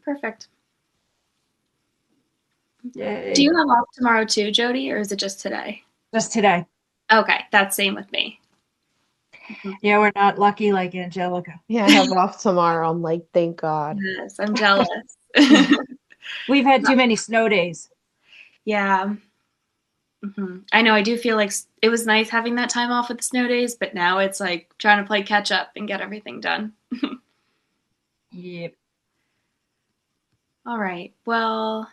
Perfect. Yay. Do you have off tomorrow too, Jody, or is it just today? Just today. Okay, that's same with me. Mhm. Yeah, we're not lucky like Angelica. Yeah, I have off tomorrow. I'm like, thank God. Yes, I'm jealous. We've had too many snow days. Yeah. I know. I do feel like it was nice having that time off with the snow days, but now it's like trying to play catch up and get everything done. Yep. All right. Well,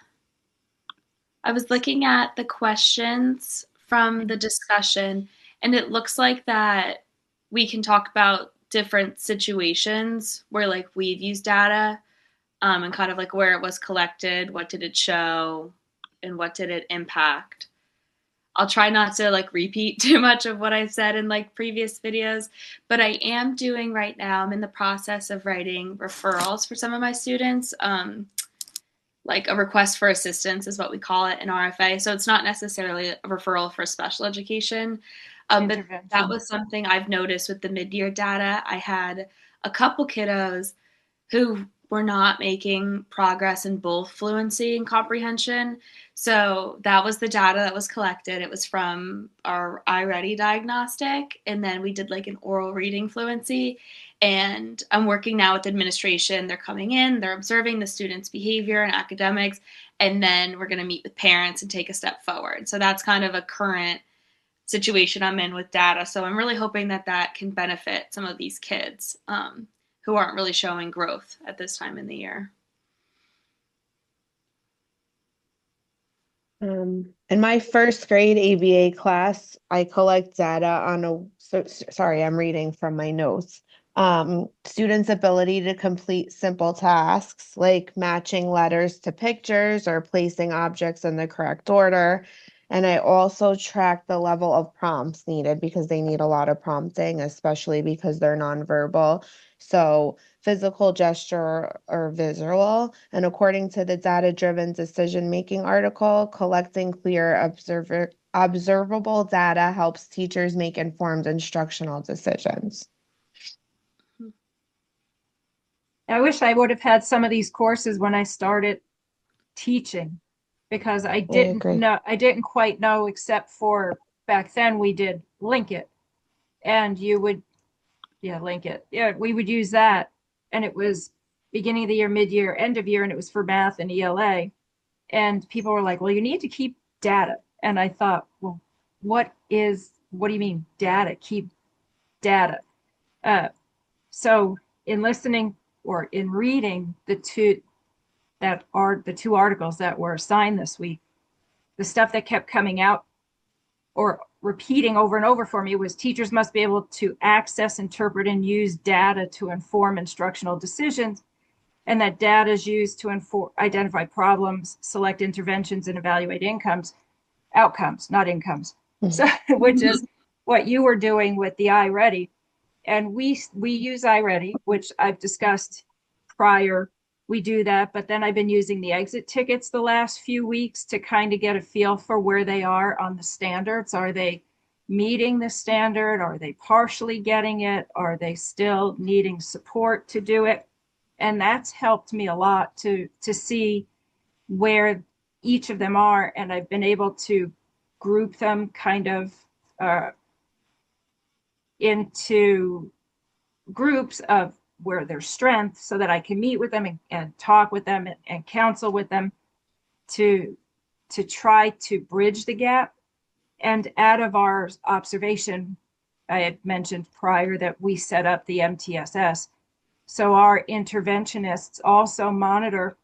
I was looking at the questions from the discussion, and it looks like that we can talk about different situations where like we've used data, and kind of like where it was collected, what did it show, and what did it impact. I'll try not to like repeat too much of what I've said in like previous videos, but I am doing right now, I'm in the process of writing referrals for some of my students. Like a request for assistance is what we call it in RFA. So it's not necessarily a referral for special education. But that Intervention. was something I've noticed with the mid-year data. I had a couple kiddos who were not making progress in both fluency and comprehension. So that was the data that was collected. It was from our iReady diagnostic, and then we did like an oral reading fluency. And I'm working now with administration. They're coming in, they're observing the students' behavior and academics, and then we're going to meet with parents and take a step forward. So that's kind of a current situation I'm in with data. So I'm really hoping that that can benefit some of these kids who aren't really showing growth at this time in the year. In my first grade ABA class, I collect data on sorry, I'm reading from my notes. Students' ability to complete simple tasks like matching letters to pictures or placing objects in the correct order. And I also track the level of prompts needed because they need a lot of prompting, especially because they're nonverbal. So physical gesture or visual. And according to the data-driven decision-making article, collecting clear observable data helps teachers make informed instructional decisions. I wish I would have had some of these courses when I started teaching because I agree. I didn't quite know, except for back then we did link it, and you would, yeah, link it. Yeah, we would use that, and it was beginning of the year, mid-year, end of year, and it was for math and ELA. And people were like, well, you need to keep data. And I thought, well, what do you mean data? Keep data. So in listening or in reading the two articles that were assigned this week, the stuff that kept coming out or repeating over and over for me was teachers must be able to access, interpret, and use data to inform instructional decisions, and that data is used to identify problems, select interventions, and evaluate outcomes, not incomes. So, which is what you were doing with the iReady. And we use iReady, which I've discussed prior. We do that, but then I've been using the exit tickets the last few weeks to kind of get a feel for where they are on the standards. Are they meeting the standard? Are they partially getting it? Are they still needing support to do it? And that's helped me a lot to see where each of them are, and I've been able to group them kind of into groups of where their strengths so that I can meet with them and talk with them and counsel with them to try to bridge the gap. And out of our observation, I had mentioned prior that we set up the MTSS. So our interventionists also monitor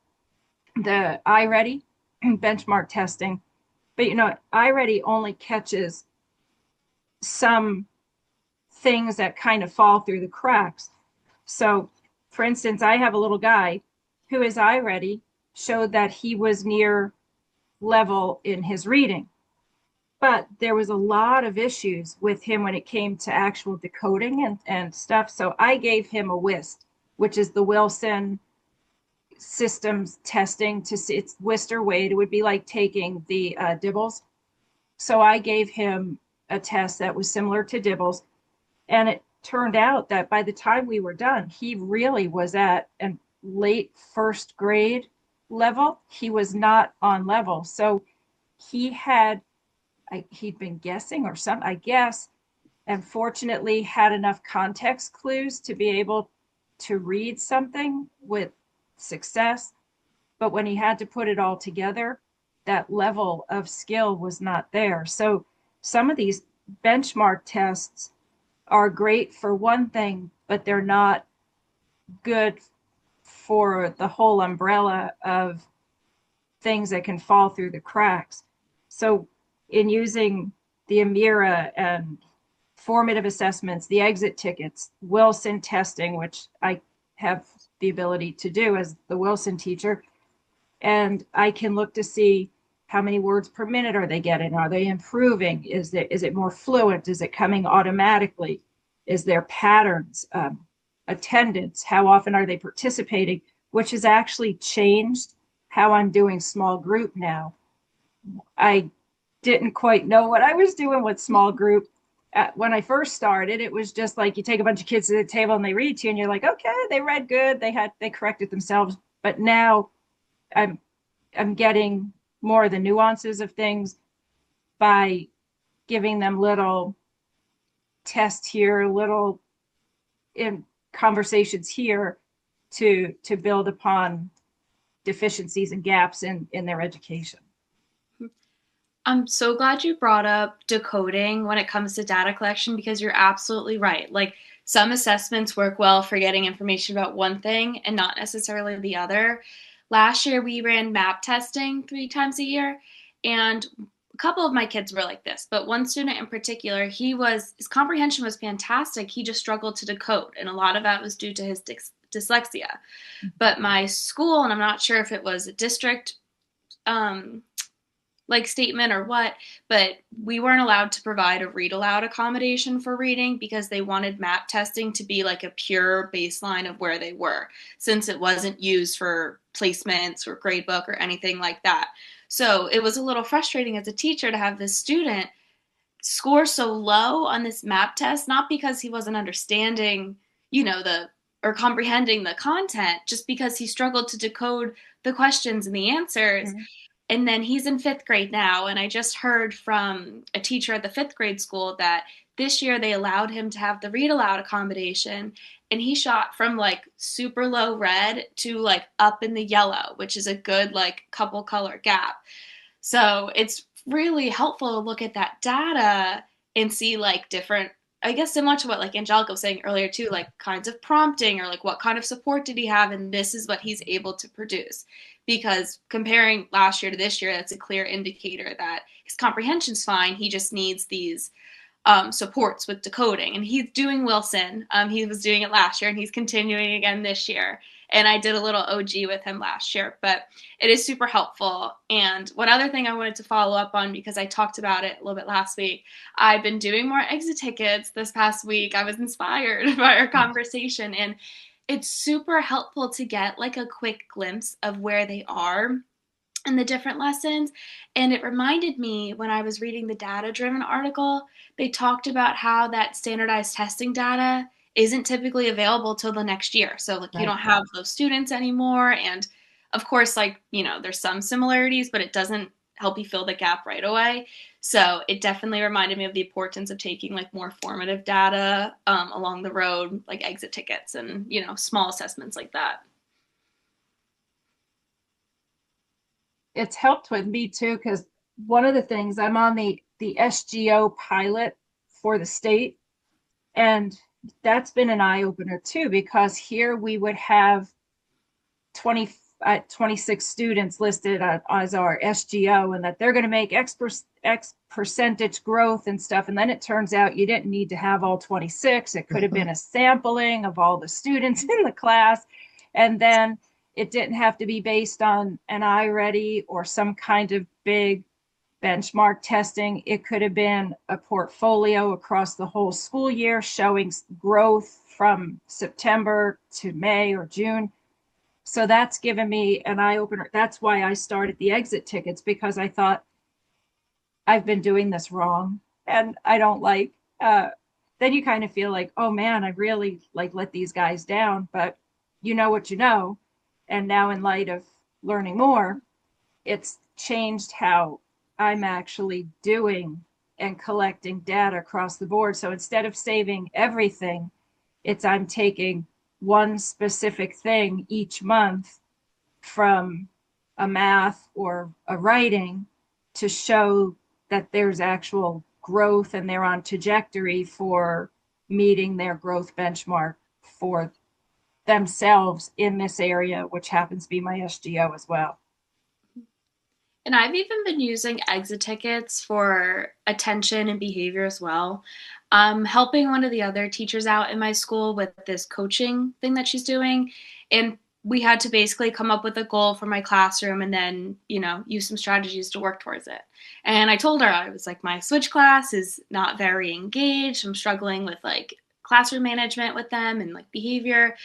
the iReady benchmark testing. But iReady only catches some things that kind of fall through the cracks. So, for instance, I have a little guy who is iReady showed that he was near level in his reading. But there was a lot of issues with him when it came to actual decoding and stuff. So I gave him a WIST, which is the Wilson systems testing to see it's Wister weight. It would be like taking the Dibbles. So I gave him a test that was similar to Dibbles. And it turned out that by the time we were done, he really was at and late first grade level. He was not on level. So he'd been guessing or something, I guess, and fortunately had enough context clues to be able to read something with success. But when he had to put it all together, that level of skill was not there. So some of these benchmark tests are great for one thing, but they're not good for the whole umbrella of things that can fall through the cracks. So in using the Amira and formative assessments, the exit tickets, Wilson testing, which I have the ability to do as the Wilson teacher, and I can look to see how many words per minute are they getting? Are they improving? Is it more fluent? Is it coming automatically? Is there patterns? Attendance? How often are they participating? Which has actually changed how I'm doing small group now. I didn't quite know what I was doing with small group. When I first started, it was just like you take a bunch of kids to the table and they read to you and you're like, okay, they read good. They corrected themselves. But now I'm getting more of the nuances of things by giving them little tests here, little in conversations here to build upon deficiencies and gaps in their education. I'm so glad you brought up decoding when it comes to data collection because you're absolutely right. Like some assessments work well for getting information about one thing and not necessarily the other. Last year, we ran map testing 3 times a year, and a couple of my kids were like this, but one student in particular, his comprehension was fantastic. He just struggled to decode, and a lot of that was due to his dyslexia. But my school, and I'm not sure if it was a district like statement or what, but we weren't allowed to provide a read aloud accommodation for reading because they wanted map testing to be like a pure baseline of where they were, since it wasn't used for placements or gradebook or anything like that. So it was a little frustrating as a teacher to have this student score so low on this map test, not because he wasn't understanding, the or comprehending the content, just because he struggled to decode the questions and the answers. Mm-hmm. And then he's in 5th grade now. And I just heard from a teacher at the 5th grade school that this year they allowed him to have the read aloud accommodation. And he shot from like super low red to like up in the yellow, which is a good like couple color gap. So it's really helpful to look at that data and see like different, I guess similar to what like Angelica was saying earlier too, like kinds of prompting or like what kind of support did he have, and this is what he's able to produce. Because comparing last year to this year, that's a clear indicator that his comprehension's fine. He just needs these supports with decoding, and he's doing Wilson. He was doing it last year, and he's continuing again this year. And I did a little OG with him last year, but it is super helpful. And one other thing I wanted to follow up on, because I talked about it a little bit last week, I've been doing more exit tickets this past week. I was inspired by our conversation, and it's super helpful to get like a quick glimpse of where they are in the different lessons. And it reminded me when I was reading the data driven article, they talked about how that standardized testing data isn't typically available till the next year. So like you Right. don't have those students anymore. And of course, like, there's some similarities, but it doesn't help you fill the gap right away. So it definitely reminded me of the importance of taking like more formative data along the road, like exit tickets and, small assessments like that. It's helped with me too, because one of the things I'm on the SGO pilot for the state, and that's been an eye opener too, because here we would have 26 students listed as our SGO, and that they're going to make X percentage growth and stuff. And then it turns out you didn't need to have all 26. It could have been a sampling of all the students in the class. And then it didn't have to be based on an iReady or some kind of big benchmark testing. It could have been a portfolio across the whole school year showing growth from September to May or June. So that's given me an eye opener. That's why I started the exit tickets, because I thought I've been doing this wrong and I don't like, then you kind of feel like, oh man, I really like let these guys down, but you know what you know. And now, in light of learning more, it's changed how I'm actually doing and collecting data across the board. So instead of saving everything, it's I'm taking one specific thing each month from a math or a writing to show that there's actual growth and they're on trajectory for meeting their growth benchmark for themselves in this area, which happens to be my SGO as well. And I've even been using exit tickets for attention and behavior as well. Helping one of the other teachers out in my school with this coaching thing that she's doing. And we had to basically come up with a goal for my classroom and then, use some strategies to work towards it. And I told her, I was like, my switch class is not very engaged. I'm struggling with like classroom management with them and like behavior.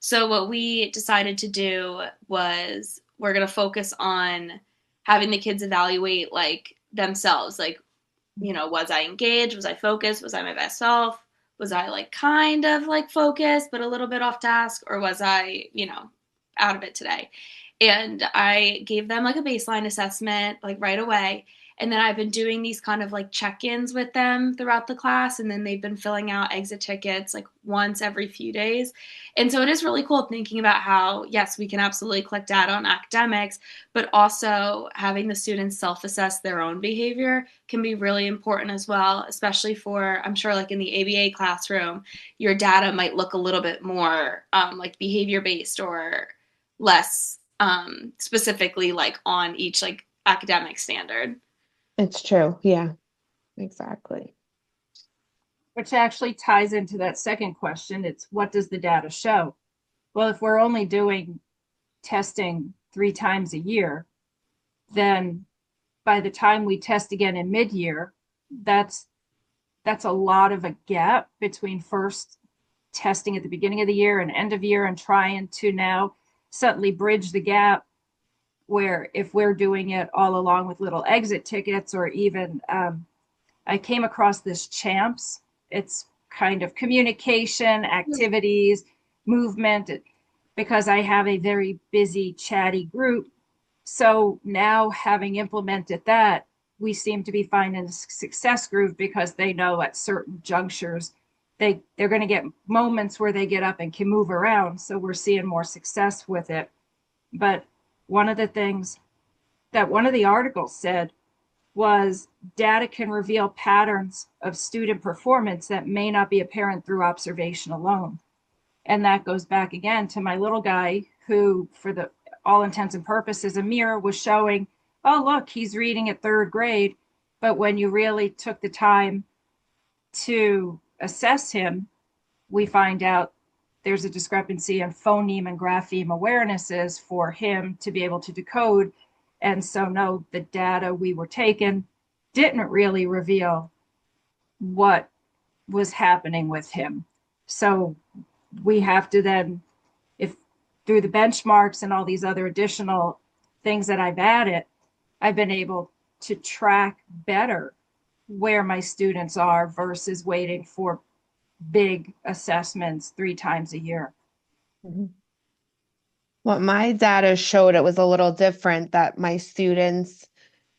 So what we decided to do was we're going to focus on having the kids evaluate like themselves, like, was I engaged, was I focused, was I my best self, was I like kind of like focused but a little bit off task, or was I out of it today. And I gave them like a baseline assessment like right away, and then I've been doing these kind of like check-ins with them throughout the class, and then they've been filling out exit tickets like once every few days. And so it is really cool thinking about how, yes, we can absolutely collect data on academics, but also having the students self-assess their own behavior can be really important as well, especially for, I'm sure, like in the ABA classroom, your data might look a little bit more like behavior based or less specifically like on each like academic standard. It's true. Yeah, exactly. Which actually ties into that second question. It's what does the data show? Well, if we're only doing testing 3 times a year, then by the time we test again in mid-year, that's a lot of a gap between first testing at the beginning of the year and end of year and trying to now suddenly bridge the gap where if we're doing it all along with little exit tickets or even I came across this champs. It's kind of communication, activities, movement, because I have a very busy, chatty group. So now, having implemented that, we seem to be finding a success groove because they know at certain junctures they're going to get moments where they get up and can move around. So we're seeing more success with it. But one of the things that one of the articles said was data can reveal patterns of student performance that may not be apparent through observation alone. And that goes back again to my little guy who, for the all intents and purposes, a mirror was showing, oh, look, he's reading at 3rd grade. But when you really took the time to assess him, we find out there's a discrepancy in phoneme and grapheme awarenesses for him to be able to decode. And so, no, the data we were taking didn't really reveal what was happening with him. So we have to then, if through the benchmarks and all these other additional things that I've added, I've been able to track better where my students are versus waiting for big assessments 3 times a year. Mhm. What my data showed, it was a little different that my students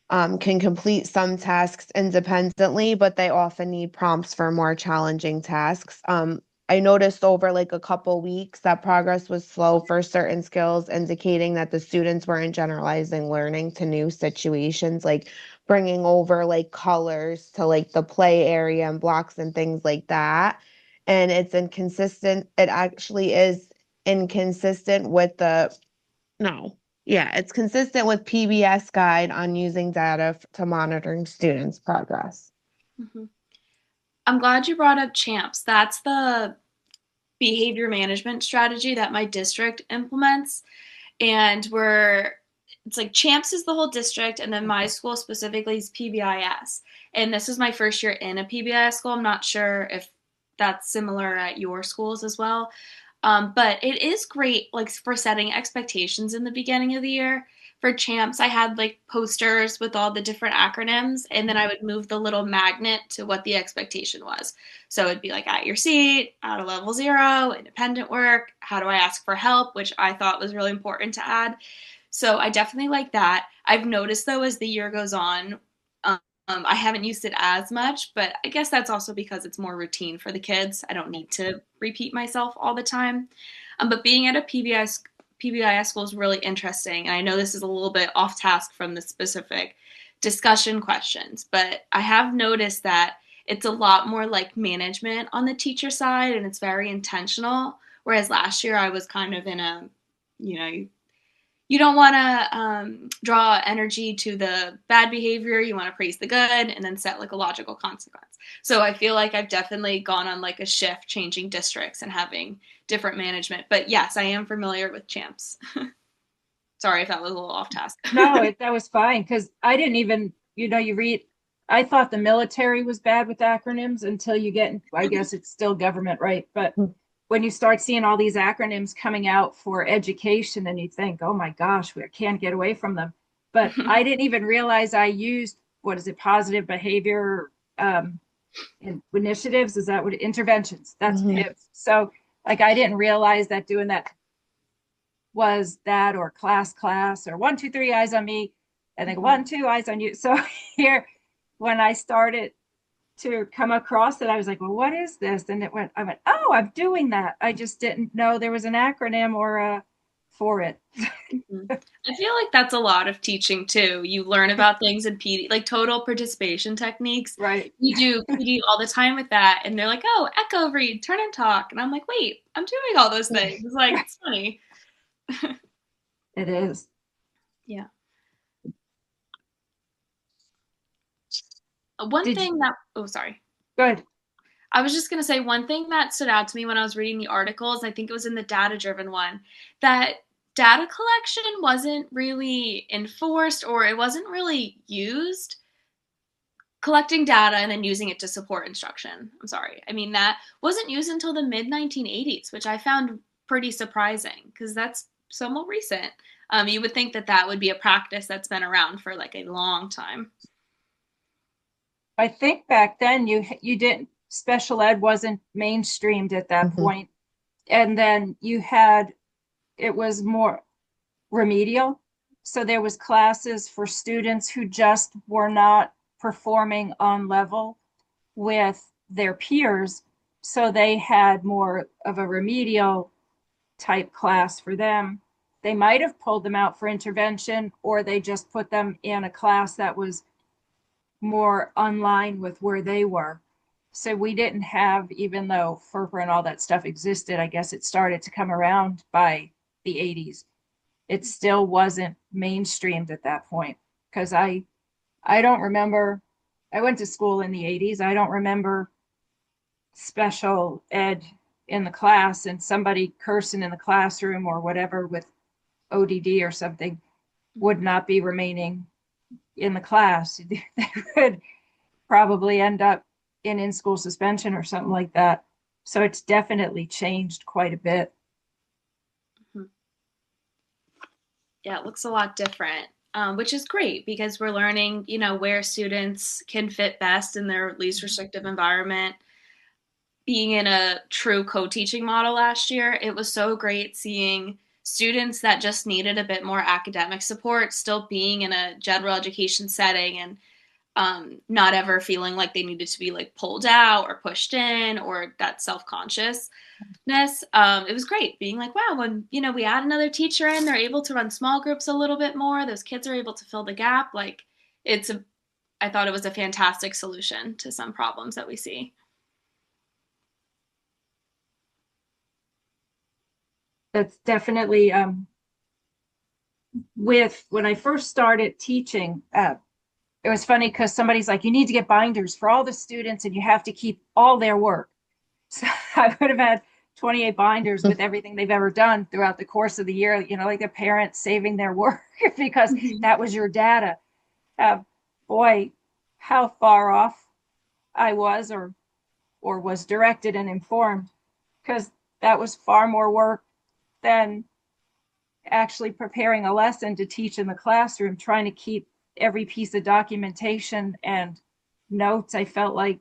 can complete some tasks independently, but they often need prompts for more challenging tasks. I noticed over like a couple weeks that progress was slow for certain skills, indicating that the students weren't generalizing learning to new situations, like bringing over like colors to like the play area and blocks and things like that. And it's inconsistent. It actually is inconsistent with the no. Yeah, it's consistent with PBS guide on using data to monitoring students' progress. Mm-hmm. I'm glad you brought up champs. That's the behavior management strategy that my district implements. And it's like champs is the whole district, and then my school specifically is PBIS. And this is my first year in a PBIS school. I'm not sure if that's similar at your schools as well. But it is great, like for setting expectations in the beginning of the year. for champs, I had like posters with all the different acronyms, and then I would move the little magnet to what the expectation was. So it'd be like at your seat, out of level 0, independent work, how do I ask for help, which I thought was really important to add. So I definitely like that. I've noticed though, as the year goes on, I haven't used it as much, but I guess that's also because it's more routine for the kids. I don't need to repeat myself all the time. But being at a PBIS school is really interesting. And I know this is a little bit off task from the specific discussion questions, but I have noticed that it's a lot more like management on the teacher side and it's very intentional. Whereas last year I was kind of in a, you know, you don't want to draw energy to the bad behavior. You want to praise the good and then set like a logical consequence. So I feel like I've definitely gone on like a shift, changing districts and having different management. But yes, I am familiar with champs. Sorry if that was a little off task. No, that was fine because I didn't even, you read, I thought the military was bad with acronyms until you get, I guess it's still government, right? But when you start seeing all these acronyms coming out for education and you think, oh my gosh, we can't get away from them. But I didn't even realize I used, what is it, positive behavior initiatives? Is that what interventions? That's it. So like I didn't realize that doing that was that or class or 1, 2, 3 eyes on me and then 1, 2 eyes on you. So here when I started to come across it, I was like, well, what is this? And I went, oh, I'm doing that. I just didn't know there was an acronym or for it. I feel like that's a lot of teaching too. You learn about things in PD, like total participation techniques. Right. You do PD all the time with that, and they're like, "Oh, echo, read, turn and talk," and I'm like, "Wait, I'm doing all those things." It's like it's funny. It is. Yeah. Oh, sorry. Good. I was just going to say one thing that stood out to me when I was reading the articles, I think it was in the data driven one, that data collection wasn't really enforced or it wasn't really used. Collecting data and then using it to support instruction. I'm sorry. I mean, that wasn't used until the mid 1980s, which I found pretty surprising because that's somewhat recent. You would think that that would be a practice that's been around for like a long time. I think back then you didn't, special ed wasn't mainstreamed at that point. And then it was more remedial. So there was classes for students who just were not performing on level with their peers. So they had more of a remedial type class for them. They might have pulled them out for intervention, or they just put them in a class that was more online with where they were. So we didn't have, even though FERPA and all that stuff existed, I guess it started to come around by the 80s. It still wasn't mainstreamed at that point because I don't remember. I went to school in the 80s. I don't remember special ed in the class and somebody cursing in the classroom or whatever with ODD or something would not be remaining in the class. They would probably end up in school suspension or something like that. So it's definitely changed quite a bit. Yeah, it looks a lot different, which is great because we're learning, where students can fit best in their least restrictive environment. Being in a true co-teaching model last year, it was so great seeing students that just needed a bit more academic support still being in a general education setting and not ever feeling like they needed to be like pulled out or pushed in or that self-consciousness. It was great being like, wow, when we add another teacher in, they're able to run small groups a little bit more. Those kids are able to fill the gap. Like I thought it was a fantastic solution to some problems that we see. That's definitely with when I first started teaching, it was funny because somebody's like, you need to get binders for all the students and you have to keep all their work. So I would have had 28 binders with everything they've ever done throughout the course of the year, like the parents saving their work because that was your data. Boy, how far off I was or was directed and informed because that was far more work than actually preparing a lesson to teach in the classroom, trying to keep every piece of documentation and notes. I felt like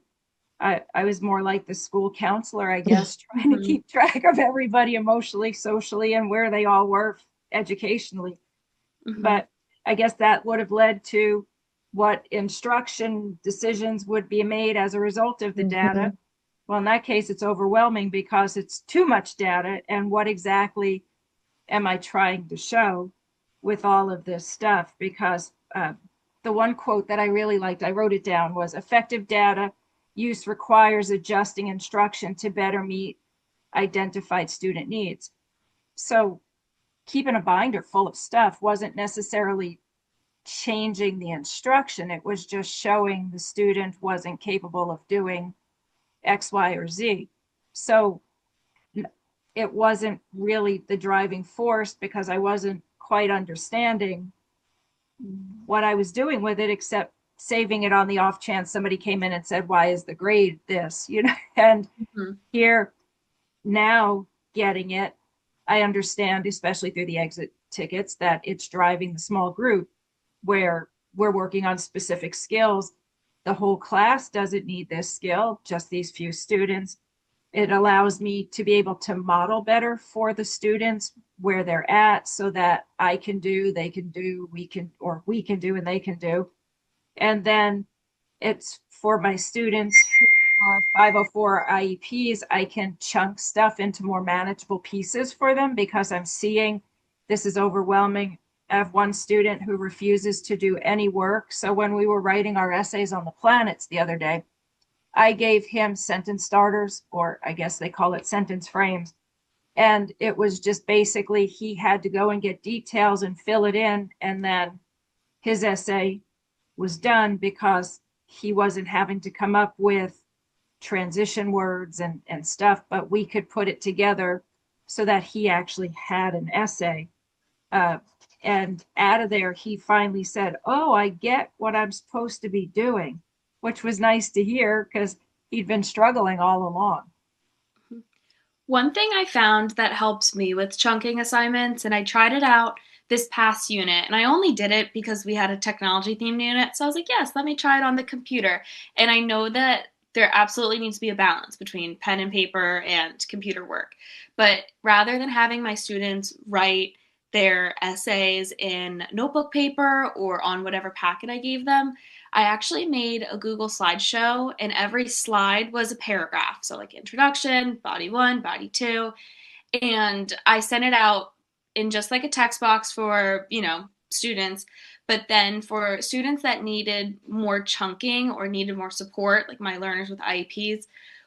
I was more like the school counselor, I guess, trying to Mhm. keep track of everybody emotionally, socially, and where they all were educationally. Mhm. But I guess that would have led to what instruction decisions would be made as a result of the data. Mhm. Well, in that case, it's overwhelming because it's too much data. And what exactly am I trying to show with all of this stuff? Because the one quote that I really liked, I wrote it down, was effective data use requires adjusting instruction to better meet identified student needs. So keeping a binder full of stuff wasn't necessarily changing the instruction. It was just showing the student wasn't capable of doing X, Y, or Z. So it wasn't really the driving force because I wasn't quite understanding what I was doing with it, except saving it on the off chance somebody came in and said, why is the grade this? And Mhm. here now getting it, I understand, especially through the exit tickets, that it's driving the small group where we're working on specific skills. The whole class doesn't need this skill, just these few students. It allows me to be able to model better for the students where they're at so that I can do, they can do, we can do, and they can do. And then it's for my students who are 504 IEPs, I can chunk stuff into more manageable pieces for them because I'm seeing this is overwhelming. I have one student who refuses to do any work. So when we were writing our essays on the planets the other day, I gave him sentence starters, or I guess they call it sentence frames. And it was just basically he had to go and get details and fill it in. And then his essay was done because he wasn't having to come up with transition words and stuff, but we could put it together so that he actually had an essay. Uh, and out of there, he finally said, oh, I get what I'm supposed to be doing, which was nice to hear because he'd been struggling all along. One thing I found that helps me with chunking assignments, and I tried it out this past unit, and I only did it because we had a technology themed unit. So I was like, yes, let me try it on the computer. And I know that there absolutely needs to be a balance between pen and paper and computer work. But rather than having my students write their essays in notebook paper or on whatever packet I gave them, I actually made a Google slideshow, and every slide was a paragraph. So, like introduction, body one, body two. And I sent it out in just like a text box for, students. But then for students that needed more chunking or needed more support, like my learners with IEPs,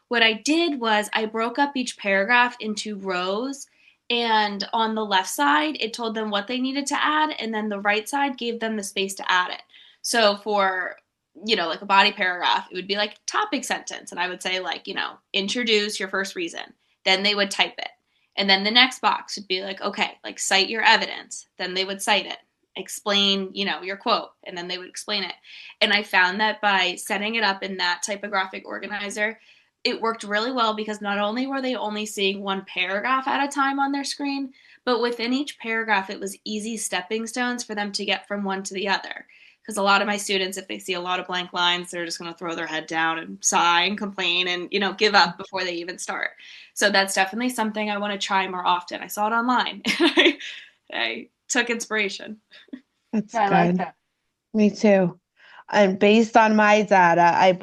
what I did was I broke up each paragraph into rows. And on the left side, it told them what they needed to add. And then the right side gave them the space to add it. So for, like a body paragraph, it would be like topic sentence. And I would say, like, introduce your first reason. Then they would type it. And then the next box would be like, okay, like cite your evidence. Then they would cite it. Explain, your quote. And then they would explain it. And I found that by setting it up in that typographic organizer, it worked really well because not only were they only seeing one paragraph at a time on their screen, but within each paragraph, it was easy stepping stones for them to get from one to the other. Because a lot of my students, if they see a lot of blank lines, they're just going to throw their head down and sigh and complain and, give up before they even start. So that's definitely something I want to try more often. I saw it online. I took inspiration. That's I like good. that. Me too. And based on my data,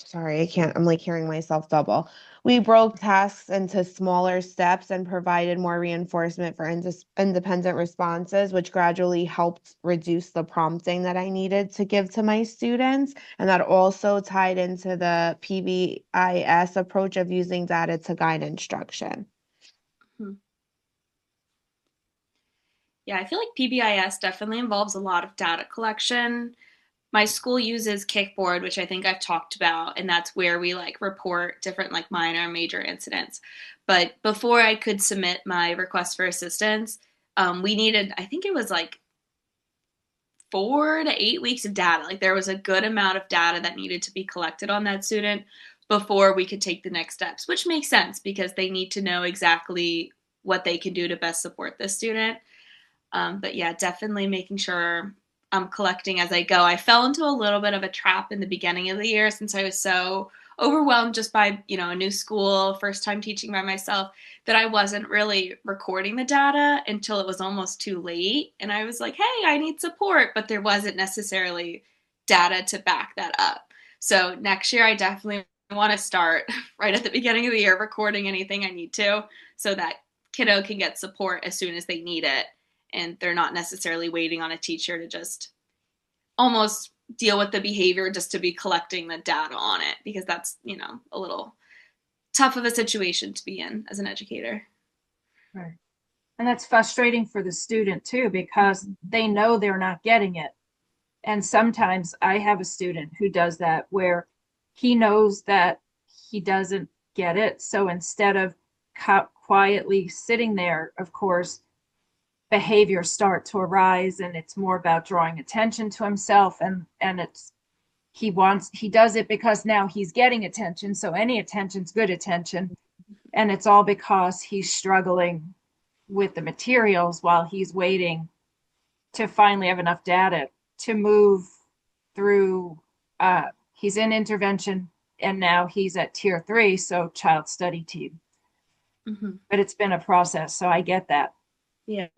sorry, I can't, I'm like hearing myself double. We broke tasks into smaller steps and provided more reinforcement for independent responses, which gradually helped reduce the prompting that I needed to give to my students. And that also tied into the PBIS approach of using data to guide instruction. Hmm. Yeah, I feel like PBIS definitely involves a lot of data collection. My school uses Kickboard, which I think I've talked about, and that's where we like report different like minor and major incidents. But before I could submit my request for assistance, we needed, I think it was like 4 to 8 weeks of data. Like there was a good amount of data that needed to be collected on that student before we could take the next steps, which makes sense because they need to know exactly what they can do to best support this student. But yeah, definitely making sure I'm collecting as I go. I fell into a little bit of a trap in the beginning of the year since I was so overwhelmed just by, a new school, first time teaching by myself, that I wasn't really recording the data until it was almost too late. And I was like, hey, I need support, but there wasn't necessarily data to back that up. So next year, I definitely want to start right at the beginning of the year recording anything I need to so that kiddo can get support as soon as they need it and they're not necessarily waiting on a teacher to just almost deal with the behavior just to be collecting the data on it because that's, a little tough of a situation to be in as an educator. Right. And that's frustrating for the student too, because they know they're not getting it. And sometimes I have a student who does that where he knows that he doesn't get it. So instead of quietly sitting there, of course, behaviors start to arise, and it's more about drawing attention to himself, and he does it because now he's getting attention. So any attention's good attention. And it's all because he's struggling with the materials while he's waiting to finally have enough data to move through. He's in intervention and now he's at tier 3, so child study team. Mm-hmm. But it's been a process, so I get that. Yeah.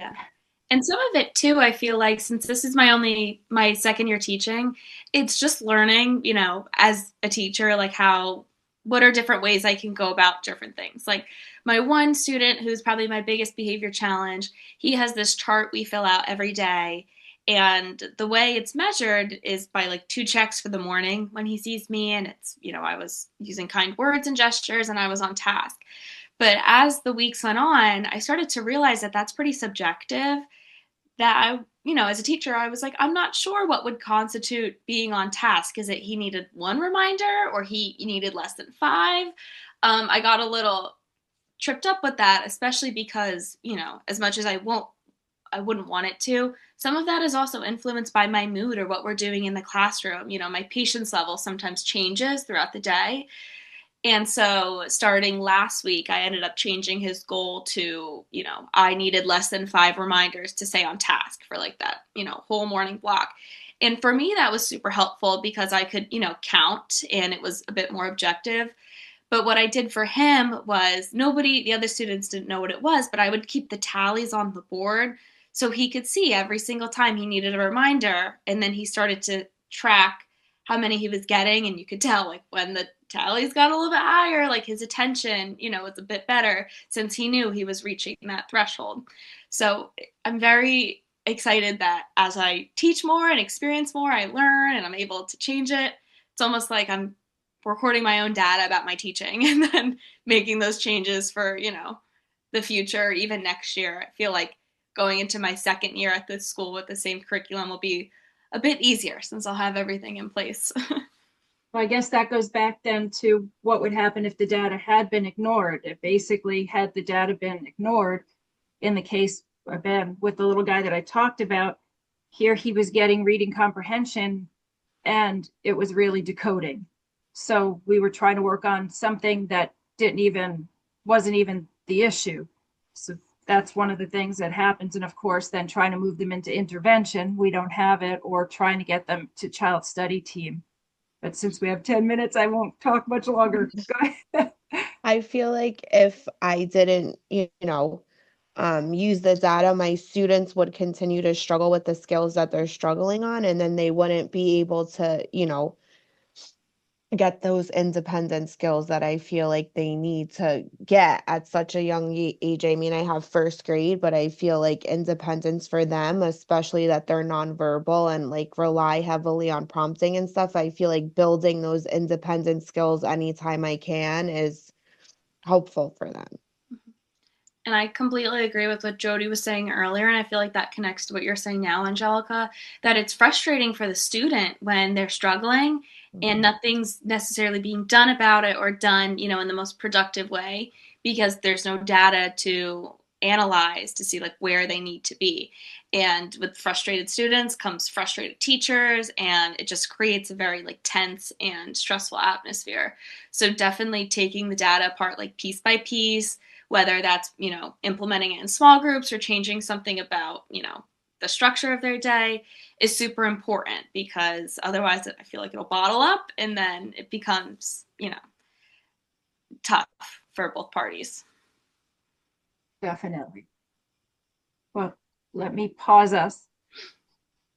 And some of it too, I feel like since this is my second year teaching, it's just learning, as a teacher, like what are different ways I can go about different things. Like my one student who's probably my biggest behavior challenge, he has this chart we fill out every day. And the way it's measured is by like 2 checks for the morning when he sees me. And it's, I was using kind words and gestures and I was on task. But as the weeks went on, I started to realize that that's pretty subjective. That as a teacher, I was like, I'm not sure what would constitute being on task. Is it he needed 1 reminder or he needed less than 5? I got a little tripped up with that, especially because, as much as I wouldn't want it to, some of that is also influenced by my mood or what we're doing in the classroom. My patience level sometimes changes throughout the day. And so starting last week, I ended up changing his goal to, I needed less than 5 reminders to stay on task for like that, whole morning block. And for me, that was super helpful because I could, count and it was a bit more objective. But what I did for him was the other students didn't know what it was, but I would keep the tallies on the board so he could see every single time he needed a reminder. And then he started to track how many he was getting. And you could tell like when the tallies got a little bit higher, like his attention, was a bit better since he knew he was reaching that threshold. So I'm very excited that as I teach more and experience more, I learn and I'm able to change it. It's almost like I'm recording my own data about my teaching and then making those changes for, the future, even next year. I feel like going into my second year at this school with the same curriculum will be a bit easier since I'll have everything in place. Well, I guess that goes back then to what would happen if the data had been ignored. It basically, had the data been ignored, in the case again with the little guy that I talked about, here he was getting reading comprehension and it was really decoding. So we were trying to work on something that wasn't even the issue. So that's one of the things that happens. And of course, then trying to move them into intervention, we don't have it, or trying to get them to child study team. But since we have 10 minutes, I won't talk much longer. Go ahead. I feel like if I didn't, use the data, my students would continue to struggle with the skills that they're struggling on, and then they wouldn't be able to, get those independent skills that I feel like they need to get at such a young age. I mean, I have first grade, but I feel like independence for them, especially that they're nonverbal and like rely heavily on prompting and stuff, I feel like building those independent skills anytime I can is helpful for them. And I completely agree with what Jody was saying earlier. And I feel like that connects to what you're saying now, Angelica, that it's frustrating for the student when they're struggling and nothing's necessarily being done about it or done, in the most productive way because there's no data to analyze to see like where they need to be. And with frustrated students comes frustrated teachers, and it just creates a very like tense and stressful atmosphere. So definitely taking the data apart like piece by piece whether that's, implementing it in small groups or changing something about, the structure of their day is super important, because otherwise I feel like it'll bottle up and then it becomes, tough for both parties. Definitely. Well, let me pause us